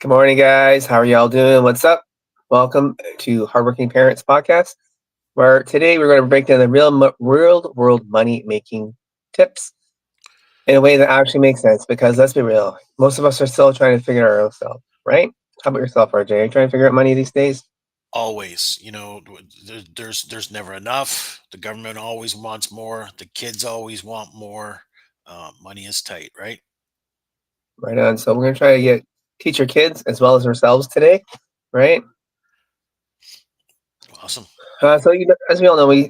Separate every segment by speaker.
Speaker 1: Good morning, guys. How are y'all doing? What's up? Welcome to Hardworking Parents Podcast, where today we're going to break down the real world money making tips in a way that actually makes sense. Because let's be real, most of us are still trying to figure it out ourselves, right? How about yourself, RJ? Are you trying to figure out money these days?
Speaker 2: Always, there's never enough. The government always wants more. The kids always want more. Money is tight, right?
Speaker 1: Right on. So we're going to try to teach our kids as well as ourselves today, right?
Speaker 2: Awesome.
Speaker 1: As we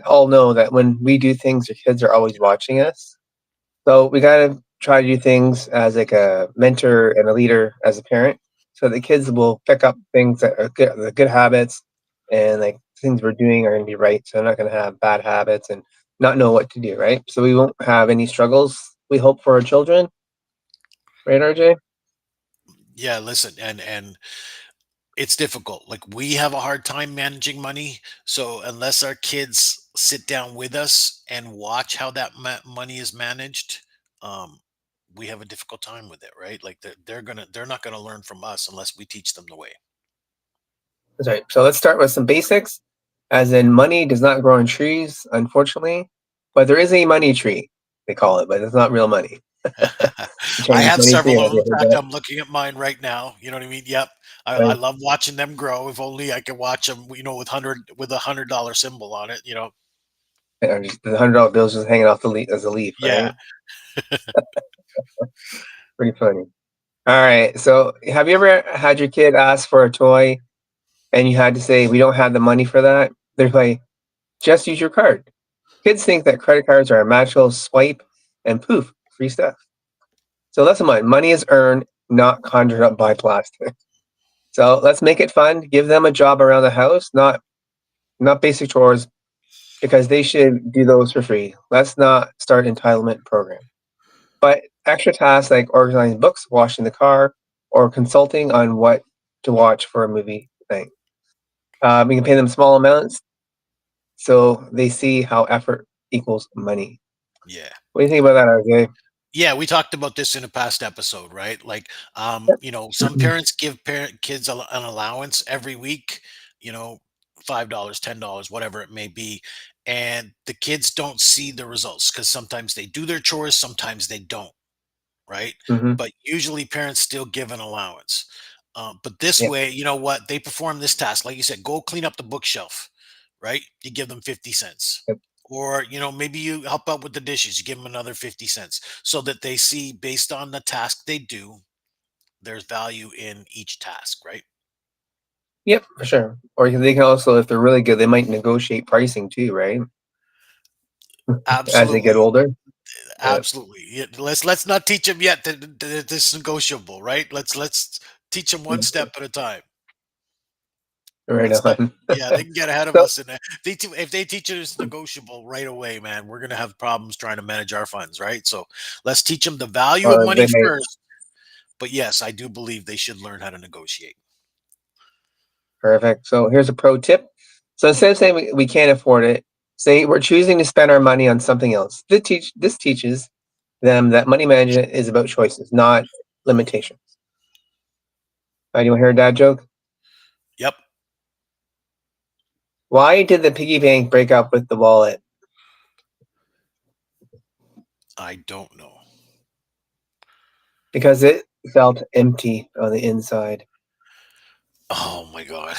Speaker 1: all know that when we do things, our kids are always watching us. So we gotta try to do things as like a mentor and a leader as a parent, so the kids will pick up things that are good, the good habits, and like things we're doing are gonna be right. So they're not gonna have bad habits and not know what to do, right? So we won't have any struggles. We hope for our children, right, RJ?
Speaker 2: Yeah, listen, and it's difficult. Like we have a hard time managing money, so unless our kids sit down with us and watch how that money is managed, um, we have a difficult time with it, right? Like they're not gonna learn from us unless we teach them the way.
Speaker 1: That's right. So let's start with some basics. As in, money does not grow on trees, unfortunately, but there is a money tree. They call it, but it's not real money. The
Speaker 2: I
Speaker 1: Chinese
Speaker 2: have
Speaker 1: money tree.
Speaker 2: several of
Speaker 1: Have
Speaker 2: them.
Speaker 1: you
Speaker 2: In
Speaker 1: heard
Speaker 2: fact,
Speaker 1: that?
Speaker 2: I'm looking at mine right now. You know what I mean? Yep. I
Speaker 1: Right.
Speaker 2: love watching them grow. If only I could watch them, with a $100 symbol on it.
Speaker 1: Just the $100 bills just hanging off the leaf as a leaf, right?
Speaker 2: Yeah.
Speaker 1: Pretty funny. All right. So, have you ever had your kid ask for a toy and you had to say, "We don't have the money for that"? They're like, "Just use your card." Kids think that credit cards are a magical swipe and poof, free stuff. So, lesson one: money is earned, not conjured up by plastic. So, let's make it fun. Give them a job around the house, not basic chores, because they should do those for free. Let's not start entitlement program. But extra tasks like organizing books, washing the car, or consulting on what to watch for a movie night. We can pay them small amounts so they see how effort equals money.
Speaker 2: Yeah.
Speaker 1: What do you think about that, RJ?
Speaker 2: Yeah. We talked about this in a past episode, right? Like,
Speaker 1: Yep.
Speaker 2: some parents give kids an allowance every week, you know, $5, $10, whatever it may be. And the kids don't see the results because sometimes they do their chores, sometimes they don't. Right?
Speaker 1: Hmm.
Speaker 2: But usually parents still give an allowance. But this
Speaker 1: Yep.
Speaker 2: way, you know what? They perform this task. Like you said, go clean up the bookshelf, right? You give them 50 cents.
Speaker 1: Yep.
Speaker 2: Or, maybe you help out with the dishes, you give them another 50 cents so that they see based on the task they do, there's value in each task, right?
Speaker 1: Yep, for sure. Or they can also, if they're really good, they might negotiate pricing too, right? As they get
Speaker 2: Absolutely.
Speaker 1: older. Yep.
Speaker 2: Absolutely. Yeah, let's not teach them yet that this is negotiable, right? Let's teach them one
Speaker 1: Mhm.
Speaker 2: step at a time.
Speaker 1: Right
Speaker 2: Let's not.
Speaker 1: on.
Speaker 2: Yeah, they can get ahead of
Speaker 1: So,
Speaker 2: us, and if they teach it it's negotiable right away, man, we're gonna have problems trying to manage our funds, right? So let's teach them the value of
Speaker 1: or
Speaker 2: money
Speaker 1: they may.
Speaker 2: first. But yes, I do believe they should learn how to negotiate.
Speaker 1: Perfect. So here's a pro tip. So instead of saying we can't afford it, say we're choosing to spend our money on something else. This teaches them that money management is about choices, not limitations. Anyone hear a dad joke?
Speaker 2: Yep,
Speaker 1: Why did the piggy bank break up with the wallet?
Speaker 2: I don't know.
Speaker 1: Because it felt empty on the inside.
Speaker 2: Oh my god.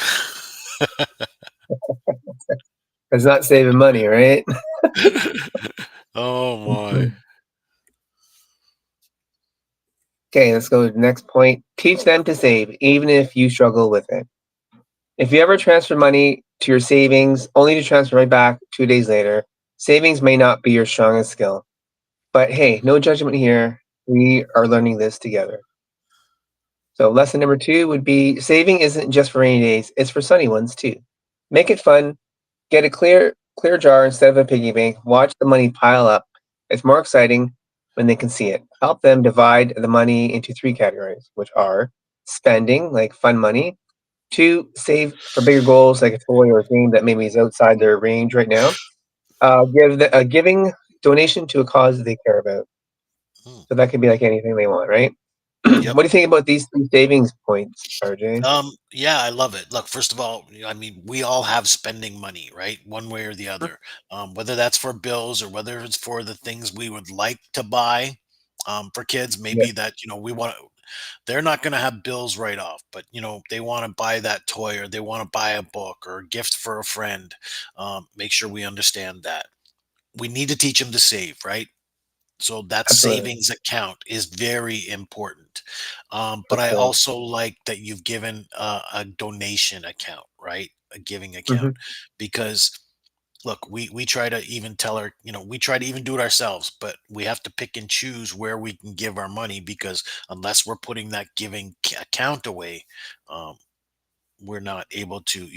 Speaker 1: It's not saving money, right?
Speaker 2: Oh my.
Speaker 1: Okay, let's go to the next point. Teach them to save, even if you struggle with it. If you ever transfer money to your savings only to transfer right back 2 days later, savings may not be your strongest skill. But hey, no judgment here. We are learning this together. So, lesson number two would be saving isn't just for rainy days, it's for sunny ones too. Make it fun. Get a clear jar instead of a piggy bank. Watch the money pile up. It's more exciting when they can see it. Help them divide the money into three categories, which are spending, like fun money, two, save for bigger goals like a toy or a game that maybe is outside their range right now. Giving donation to a cause they care about.
Speaker 2: Hmm.
Speaker 1: So that could be like anything they want, right?
Speaker 2: Yep.
Speaker 1: What do you think about these three savings points, RJ?
Speaker 2: Yeah, I love it. Look, first of all, I mean, we all have spending money, right? One way or the
Speaker 1: Mhm.
Speaker 2: other. Whether that's for bills or whether it's for the things we would like to buy. For kids,
Speaker 1: Yeah,
Speaker 2: maybe that, we want to, they're not going to have bills right off, but they want to buy that toy or they want to buy a book or a gift for a friend. Make sure we understand that. We need to teach them to save, right? So that
Speaker 1: absolutely.
Speaker 2: savings account is very important.
Speaker 1: For
Speaker 2: But I
Speaker 1: sure.
Speaker 2: also like that you've given a donation account, right? A giving account,
Speaker 1: Hmm.
Speaker 2: because look, we try to even tell our, we try to even do it ourselves, but we have to pick and choose where we can give our money, because unless we're putting that giving account away, um, we're not able to,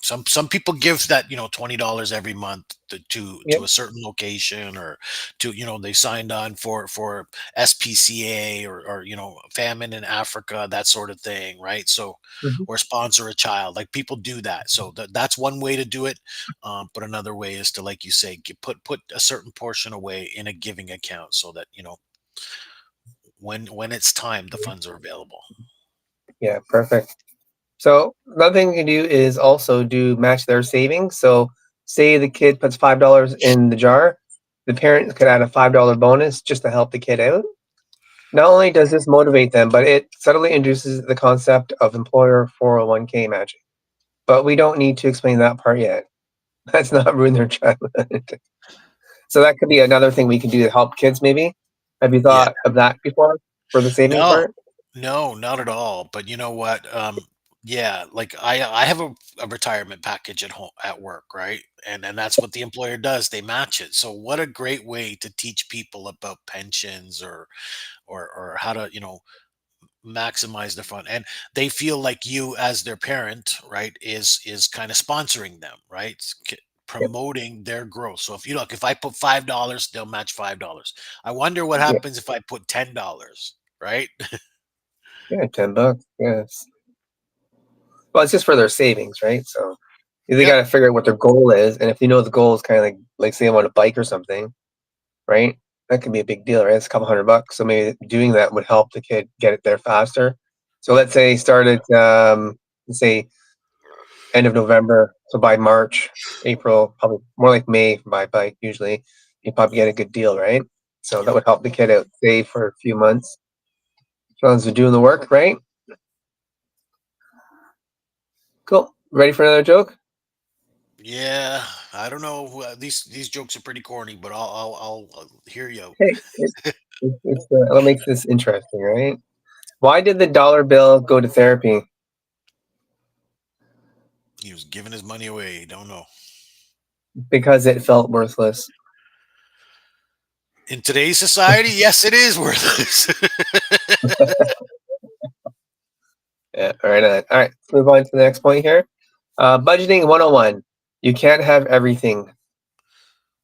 Speaker 2: some people give that, $20 every month to
Speaker 1: Yep.
Speaker 2: a certain location, or to, they signed on for SPCA, or famine in Africa, that sort of thing, right? So,
Speaker 1: Hmm.
Speaker 2: or sponsor a child, like people do that. So that's one way to do it. But another way is to, like you say, put a certain portion away in a giving account, so that when it's time, the funds are available.
Speaker 1: Yeah, perfect. So another thing you can do is also do match their savings. So say the kid puts $5 in the jar, the parent could add a $5 bonus just to help the kid out. Not only does this motivate them, but it subtly introduces the concept of employer 401k matching. But we don't need to explain that part yet. Let's not ruin their childhood. So that could be another thing we can do to help kids maybe. Have you
Speaker 2: Yeah.
Speaker 1: thought of that before for the saving
Speaker 2: No,
Speaker 1: part?
Speaker 2: no, not at all. But you know what? Yeah, like I have a retirement package at home at work, right? And that's what the employer does. They match it. So what a great way to teach people about pensions, or how to, maximize their fun. And they feel like you, as their parent, right, is kind of sponsoring them, right?
Speaker 1: Yep.
Speaker 2: Promoting their growth. So if you look, if I put $5, they'll match $5. I wonder what
Speaker 1: Yeah.
Speaker 2: happens if I put $10, right?
Speaker 1: Yeah, $10. Yes. Well, it's just for their savings, right? So they
Speaker 2: Yep.
Speaker 1: got to figure out what their goal is, and if you know the goal is kind of like say I want a bike or something, right? That can be a big deal, right? It's a couple $100. So maybe doing that would help the kid get it there faster. So let's say start at let's say end of November. So by March, April, probably more like May for my bike. Usually, you probably get a good deal, right? So that
Speaker 2: Yep.
Speaker 1: would help the kid out save for a few months. As long as they're doing the work, right? Cool. Ready for another joke?
Speaker 2: Yeah, I don't know. These jokes are pretty corny, but I'll hear you out.
Speaker 1: Hey, what makes this interesting, right? Why did the dollar bill go to therapy?
Speaker 2: He was giving his money away. Don't know.
Speaker 1: Because it felt worthless.
Speaker 2: In today's society, yes, it is worthless.
Speaker 1: Yeah, all right. All right, let's move on to the next point here. Budgeting 101. You can't have everything.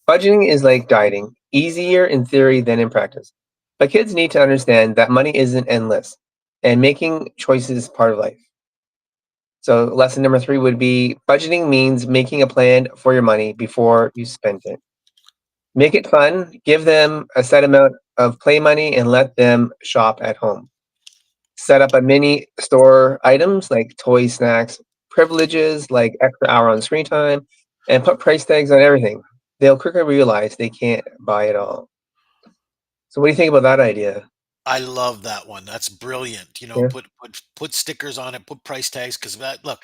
Speaker 1: Budgeting is like dieting, easier in theory than in practice. But kids need to understand that money isn't endless and making choices is part of life. So, lesson number three would be budgeting means making a plan for your money before you spend it. Make it fun, give them a set amount of play money, and let them shop at home. Set up a mini store items like toy snacks, privileges like extra hour on screen time, and put price tags on everything. They'll quickly realize they can't buy it all. So what do you think about that idea?
Speaker 2: I love that one. That's brilliant.
Speaker 1: Yeah.
Speaker 2: Put stickers on it, put price tags. Because that look,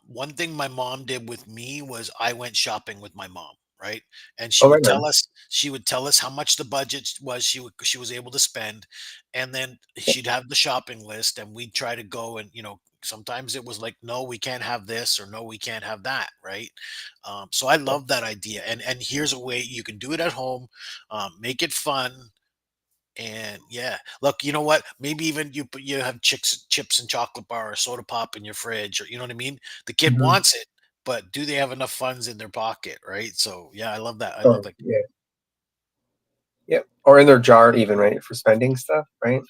Speaker 2: one thing my mom did with me was I went shopping with my mom, right? And
Speaker 1: Oh, right on.
Speaker 2: she would tell us how much the budget was she was able to spend, and then
Speaker 1: Yeah.
Speaker 2: she'd have the shopping list, and we'd try to go, and sometimes it was like, no, we can't have this, or no, we can't have that, right? So I love that idea. And here's a way you can do it at home, make it fun. And yeah, look, you know what? Maybe even you have chips and chocolate bar or soda pop in your fridge, or you know what I mean? The kid
Speaker 1: Mhm.
Speaker 2: wants it, but do they have enough funds in their pocket, right? So yeah, I love that. I love
Speaker 1: Oh,
Speaker 2: that.
Speaker 1: yeah. Yep. Or in their jar even, right? For spending stuff, right?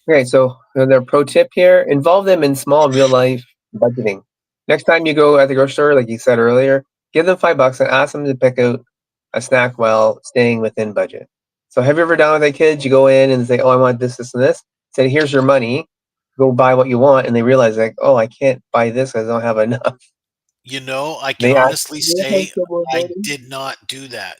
Speaker 1: Okay, so another pro tip here, involve them in small real life budgeting. Next time you go at the grocery store, like you said earlier, give them $5 and ask them to pick out a snack while staying within budget. So have you ever done with a kid? You go in and say, "Oh, I want this, this, and this." Say, "Here's your money. Go buy what you want," and they realize like, "Oh, I can't buy this. I don't have enough."
Speaker 2: I can
Speaker 1: They ask,
Speaker 2: honestly
Speaker 1: "Do you have
Speaker 2: say
Speaker 1: trouble
Speaker 2: I
Speaker 1: avoiding?"
Speaker 2: did not do that,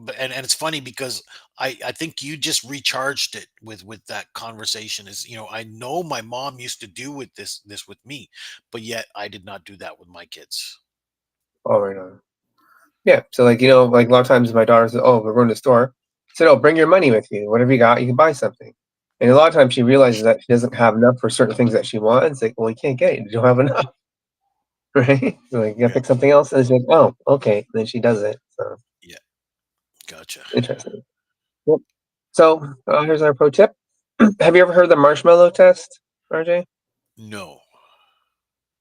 Speaker 2: but and it's funny because I think you just recharged it with that conversation is, I know my mom used to do with this with me, but yet I did not do that with my kids.
Speaker 1: Oh, right on. Yeah. So like like a lot of times my daughter says, "Oh, we're going to the store." I said, "Oh, bring your money with you. Whatever you got, you can buy something." And a lot of times she realizes that she doesn't have enough for certain things that she wants. Like, well, you can't get it. You don't have enough, right? So like, you gotta
Speaker 2: Yeah.
Speaker 1: pick something else. And she's like, "Oh, okay." And then she does it. So
Speaker 2: Yeah. Gotcha.
Speaker 1: interesting. Yep. So here's our pro tip. Have you ever heard the marshmallow test, RJ?
Speaker 2: No.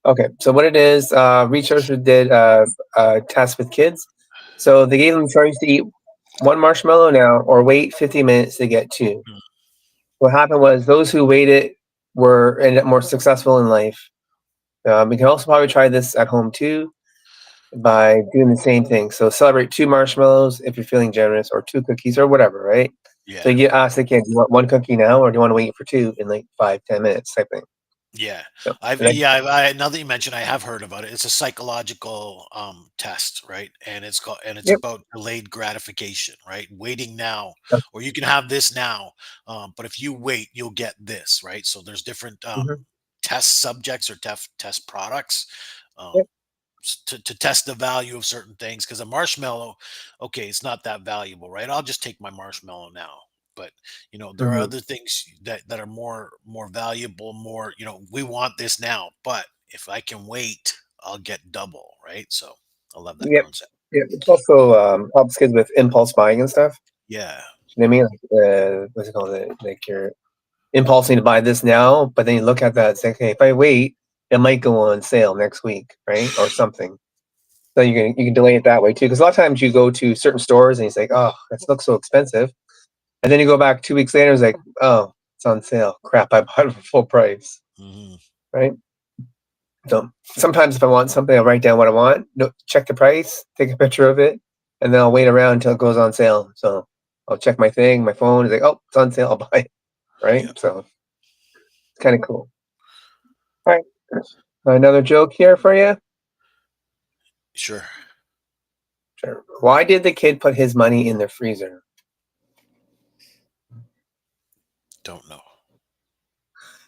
Speaker 1: Okay, so what it is, researchers did a test with kids. So they gave them a choice to eat one marshmallow now or wait 50 minutes to get two.
Speaker 2: Mm.
Speaker 1: What happened was those who waited were ended up more successful in life. You can also probably try this at home too by doing the same thing. So celebrate two marshmallows if you're feeling generous, or two cookies, or whatever, right? So
Speaker 2: Yeah.
Speaker 1: you ask the kid, "Do you want one cookie now, or do you want to wait for two in like 5, 10 minutes?" type thing.
Speaker 2: Yeah.
Speaker 1: So,
Speaker 2: I've
Speaker 1: and then,
Speaker 2: yeah, I now that you mention, I have heard about it. It's a psychological test, right? And it's
Speaker 1: yep.
Speaker 2: about delayed gratification, right? Waiting now, or you can have this now, but if you wait, you'll get this, right? So there's different
Speaker 1: Mhm.
Speaker 2: test subjects or test products. Um,
Speaker 1: Yep.
Speaker 2: to test the value of certain things, because a marshmallow, okay, it's not that valuable, right? I'll just take my marshmallow now. But there are
Speaker 1: Mhm.
Speaker 2: other things that are more valuable, more, we want this now, but if I can wait, I'll get double, right? So I love that
Speaker 1: Yep.
Speaker 2: concept.
Speaker 1: Yep. It's also helps kids with impulse buying and stuff.
Speaker 2: Yeah.
Speaker 1: You know what I mean? Like, what's it called? Like you're impulsing to buy this now, but then you look at that and say, "Okay, if I wait, it might go on sale next week, right, or something." So you can delay it that way too. Because a lot of times you go to certain stores and you say, "Oh, this looks so expensive," and then you go back 2 weeks later, it's like, "Oh, it's on sale. Crap, I bought it for full price,"
Speaker 2: Hmm.
Speaker 1: right? So sometimes if I want something, I'll write down what I want, check the price, take a picture of it, and then I'll wait around until it goes on sale. So I'll check my thing, my phone is like, "Oh, it's on sale. I'll buy it." Right?
Speaker 2: Yeah.
Speaker 1: So it's kind of cool. All right, another joke here for you.
Speaker 2: Sure.
Speaker 1: Sure. Why did the kid put his money in the freezer?
Speaker 2: Don't know.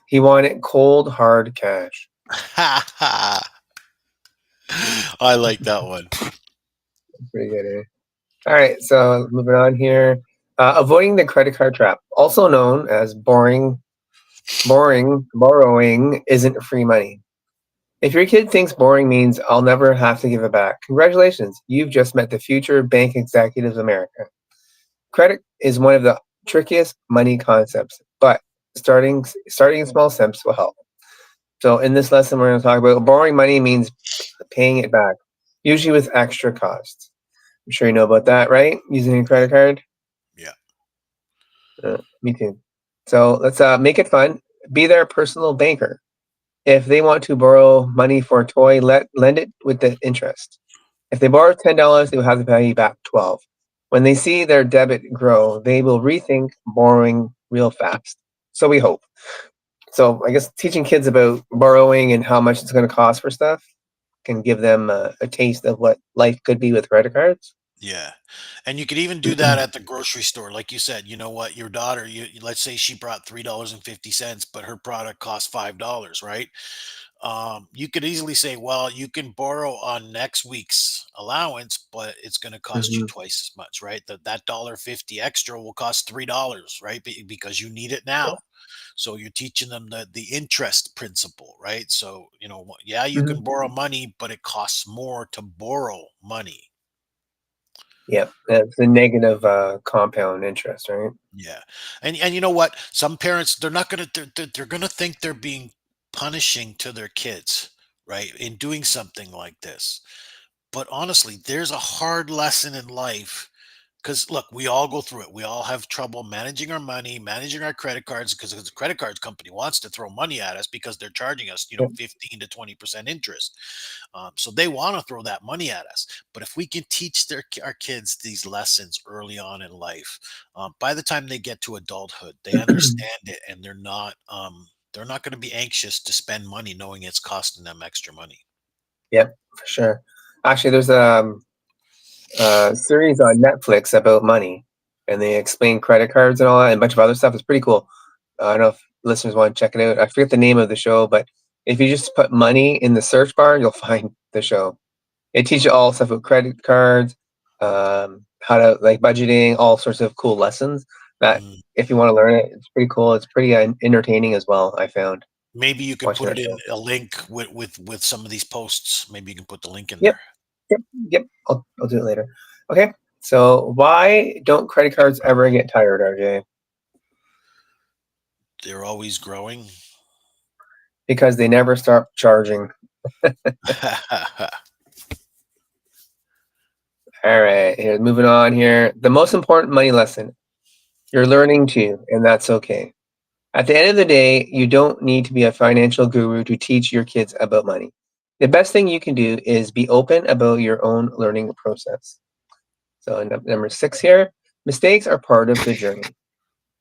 Speaker 1: He wanted cold, hard cash.
Speaker 2: I like that one.
Speaker 1: Pretty good, eh? All right, so moving on here. Avoiding the credit card trap, also known as boring borrowing, isn't free money. If your kid thinks boring means I'll never have to give it back, congratulations, you've just met the future bank executives of America. Credit is one of the trickiest money concepts, but starting in small steps will help. So in this lesson, we're going to talk about borrowing money means paying it back, usually with extra costs. I'm sure you know about that, right? Using a
Speaker 2: Yeah.
Speaker 1: credit card.
Speaker 2: Yeah.
Speaker 1: Me too. So let's make it fun. Be their personal banker. If they want to borrow money for a toy, lend it with the interest. If they borrow $10, they will have to pay you back 12. When they see their debit grow, they will rethink borrowing real fast. So we hope. So I guess teaching kids about borrowing and how much it's going to cost for stuff can give them a taste of what life could be with credit cards.
Speaker 2: Yeah. And you could even do that at the grocery store. Like you said, you know what, your daughter, let's say she brought $3.50, but her product cost $5, right? You could easily say, well, you can borrow on next week's allowance, but it's going to cost you
Speaker 1: Mhm.
Speaker 2: twice as much, right? That $1.50 extra will cost $3, right? Because you need it
Speaker 1: Yeah.
Speaker 2: now. So you're teaching them the interest principle, right? So, yeah, you
Speaker 1: Mhm.
Speaker 2: can borrow money, but it costs more to borrow money.
Speaker 1: Yeah, it's a negative compound interest, right?
Speaker 2: Yeah. And you know what? Some parents, they're not going to they're going to think they're being punishing to their kids, right? In doing something like this. But honestly, there's a hard lesson in life because look, we all go through it. We all have trouble managing our money, managing our credit cards, because the credit card company wants to throw money at us because they're charging us,
Speaker 1: Yep.
Speaker 2: 15 to 20% interest. So they want to throw that money at us. But if we can teach our kids these lessons early on in life, by the time they get to adulthood, they understand it, and they're not going to be anxious to spend money knowing it's costing them extra money.
Speaker 1: Yep, for sure. Actually, there's a series on Netflix about money, and they explain credit cards and all that, and a bunch of other stuff. It's pretty cool. I don't know if listeners want to check it out. I forget the name of the show, but if you just put money in the search bar, you'll find the show. It teaches you all stuff about credit cards, how to like budgeting, all sorts of cool lessons that
Speaker 2: Mm.
Speaker 1: if you want to learn it, it's pretty cool. It's pretty entertaining as well. I found
Speaker 2: Maybe you can
Speaker 1: watching
Speaker 2: put
Speaker 1: that
Speaker 2: it in
Speaker 1: show.
Speaker 2: a link with some of these posts. Maybe you can put the link in
Speaker 1: Yep,
Speaker 2: there.
Speaker 1: yep, yep. I'll do it later. Okay. So why don't credit cards ever get tired, RJ?
Speaker 2: They're always growing.
Speaker 1: Because they never stop charging. All right, here, moving on here. The most important money lesson you're learning to, and that's okay. At the end of the day, you don't need to be a financial guru to teach your kids about money. The best thing you can do is be open about your own learning process. So, number 6 here, mistakes are part of the journey.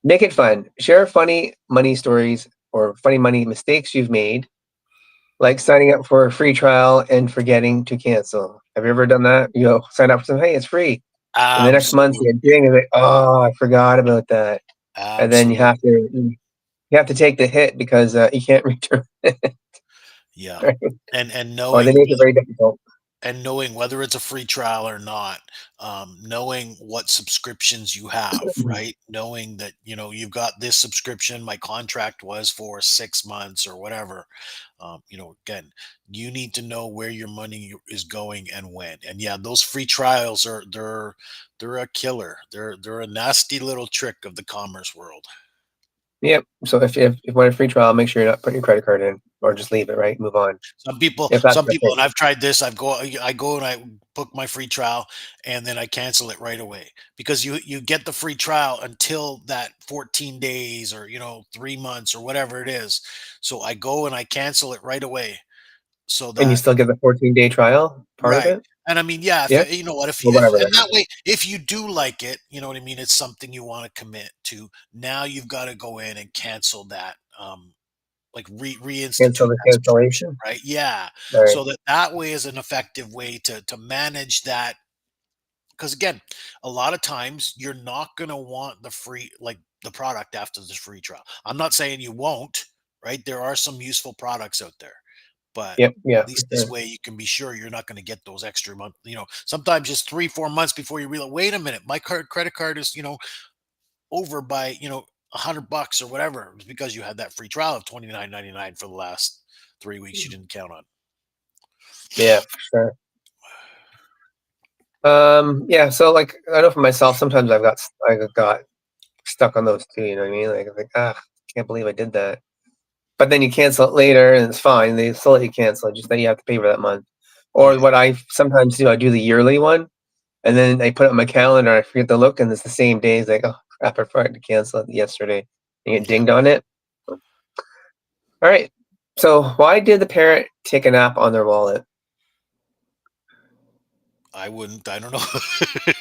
Speaker 1: Make it fun. Share funny money stories or funny money mistakes you've made, like signing up for a free trial and forgetting to cancel. Have you ever done that? You know, sign up for something, hey, it's free. And the next month you get
Speaker 2: Absolutely.
Speaker 1: ding and like, oh, I forgot about that. And then
Speaker 2: Absolutely.
Speaker 1: you have to take the hit because you can't return it,
Speaker 2: Yeah.
Speaker 1: right?
Speaker 2: And
Speaker 1: Or they
Speaker 2: knowing
Speaker 1: make it very difficult.
Speaker 2: whether it's a free trial or not, knowing what subscriptions you have, right? Knowing that, you've got this subscription, my contract was for 6 months or whatever. Again, you need to know where your money is going and when. And yeah, those free trials they're a killer. They're a nasty little trick of the commerce world.
Speaker 1: Yep. So if you want a free trial, make sure you're not putting your credit card in, or just leave it. Right, move on.
Speaker 2: Some people,
Speaker 1: If that's
Speaker 2: some
Speaker 1: the
Speaker 2: people,
Speaker 1: thing,
Speaker 2: and I've tried this. I go and I book my free trial, and then I cancel it right away because you get the free trial until that 14 days or 3 months or whatever it is. So I go and I cancel it right away so
Speaker 1: and you
Speaker 2: that
Speaker 1: still get the 14-day trial part of
Speaker 2: right.
Speaker 1: it.
Speaker 2: And I mean, yeah, if
Speaker 1: Yeah.
Speaker 2: you know what,
Speaker 1: Well,
Speaker 2: if
Speaker 1: whatever
Speaker 2: and
Speaker 1: then.
Speaker 2: that way, if you do like it, you know what I mean. It's something you want to commit to. Now you've got to go in and cancel that. Like
Speaker 1: Cancel
Speaker 2: reinstitute
Speaker 1: the
Speaker 2: that subscription,
Speaker 1: cancellation.
Speaker 2: right? Yeah.
Speaker 1: Right.
Speaker 2: So that way is an effective way to manage that. Because again, a lot of times you're not gonna want the free like the product after this free trial. I'm not saying you won't, right? There are some useful products out there, but
Speaker 1: Yep.
Speaker 2: at
Speaker 1: Yeah. For
Speaker 2: least this
Speaker 1: sure.
Speaker 2: way you can be sure you're not going to get those extra month. Sometimes just 3, 4 months before you realize, wait a minute, my credit card is over by $100 or whatever. It was because you had that free trial of 29.99 for the last 3 weeks you didn't count on.
Speaker 1: Yeah. For sure. Yeah. So like I know for myself, sometimes I got stuck on those too. You know what I mean? Like, I'm like, can't believe I did that. But then you cancel it later, and it's fine. They still let you cancel it, just that you have to pay for that month. Or
Speaker 2: Right.
Speaker 1: what I sometimes do, I do the yearly one, and then I put it on my calendar. I forget to look, and it's the same day. It's like, oh crap, I forgot to cancel it yesterday. And get
Speaker 2: Yeah.
Speaker 1: dinged on it. All right. So why did the parent take a nap on their wallet?
Speaker 2: I wouldn't. I don't know.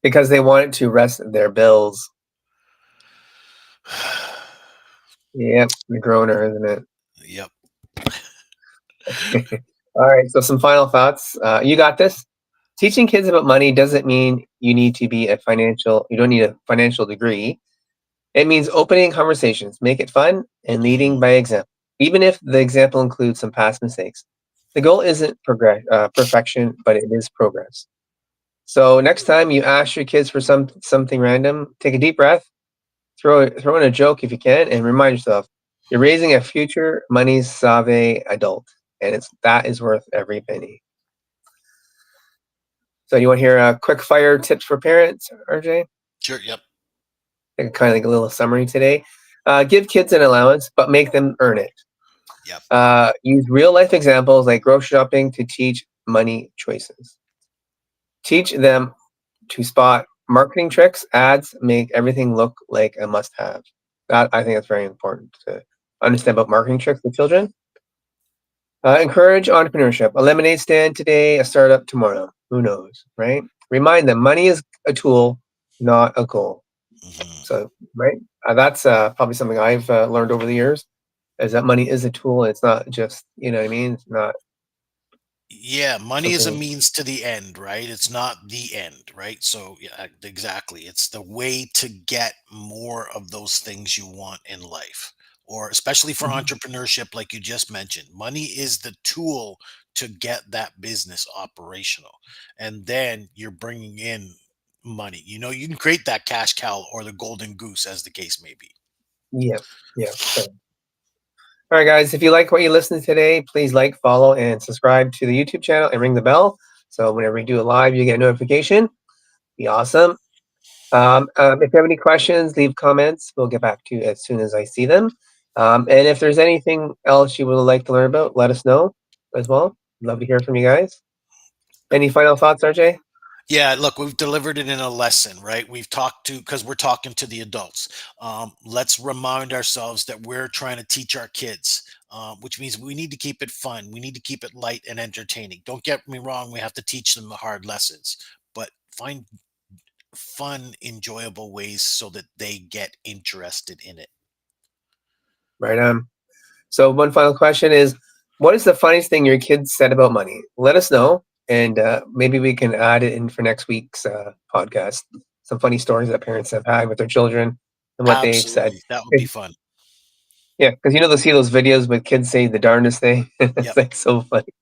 Speaker 1: Because they wanted to rest their bills. Yep, the groaner, isn't
Speaker 2: Yep.
Speaker 1: it? All right. So some final thoughts. You got this. Teaching kids about money doesn't mean you don't need a financial degree. It means opening conversations, make it fun, and leading
Speaker 2: Mhm.
Speaker 1: by example, even if the example includes some past mistakes. The goal isn't perfection, but it is progress. So next time you ask your kids for something random, take a deep breath, throw in a joke if you can, and remind yourself you're raising a future money savvy adult, and that is worth every penny. So you want to hear quick fire tips for parents, RJ?
Speaker 2: Sure. Yep.
Speaker 1: Kind of like a little summary today. Give kids an allowance, but make them earn it.
Speaker 2: Yep.
Speaker 1: Use real life examples like grocery shopping to teach money choices. Teach them to spot Marketing tricks, ads make everything look like a must-have. That I think that's very important to understand about marketing tricks with children. Encourage entrepreneurship. A lemonade stand today, a startup tomorrow. Who knows, right? Remind them money is a tool, not a goal.
Speaker 2: Hmm.
Speaker 1: So, right, that's probably something I've learned over the years is that money is a tool. It's not just, you know what I mean? It's not
Speaker 2: Yeah, money is a
Speaker 1: something.
Speaker 2: means to the end, right? It's not the end, right? So, yeah, exactly. It's the way to get more of those things you want in life, or especially for
Speaker 1: Mhm.
Speaker 2: entrepreneurship, like you just mentioned. Money is the tool to get that business operational. And then you're bringing in money. You can create that cash cow or the golden goose, as the case may be.
Speaker 1: Yeah, yeah. So, all right, guys, if you like what you listened to today, please like, follow, and subscribe to the YouTube channel and ring the bell. So whenever we do a live, you get a notification. Be awesome. If you have any questions, leave comments. We'll get back to you as soon as I see them. And if there's anything else you would like to learn about, let us know as well. Love to hear from you guys. Any final thoughts, RJ?
Speaker 2: Yeah, look, we've delivered it in a lesson, right? We've talked to, because we're talking to the adults. Let's remind ourselves that we're trying to teach our kids, which means we need to keep it fun. We need to keep it light and entertaining. Don't get me wrong, we have to teach them the hard lessons, but find fun, enjoyable ways so that they get interested in it.
Speaker 1: Right on. So one final question is, what is the funniest thing your kids said about money? Let us know, and maybe we can add it in for next week's podcast. Some funny stories that parents have had with their children and what they've said.
Speaker 2: Absolutely. That would be fun.
Speaker 1: Yeah, because they'll see those videos with kids saying the darndest thing. It's
Speaker 2: Yep.
Speaker 1: like so funny.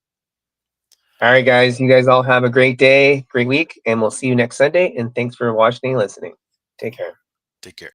Speaker 1: All right, guys. You guys all have a great day, great week, and we'll see you next Sunday. And thanks for watching and listening. Take care.
Speaker 2: Take care.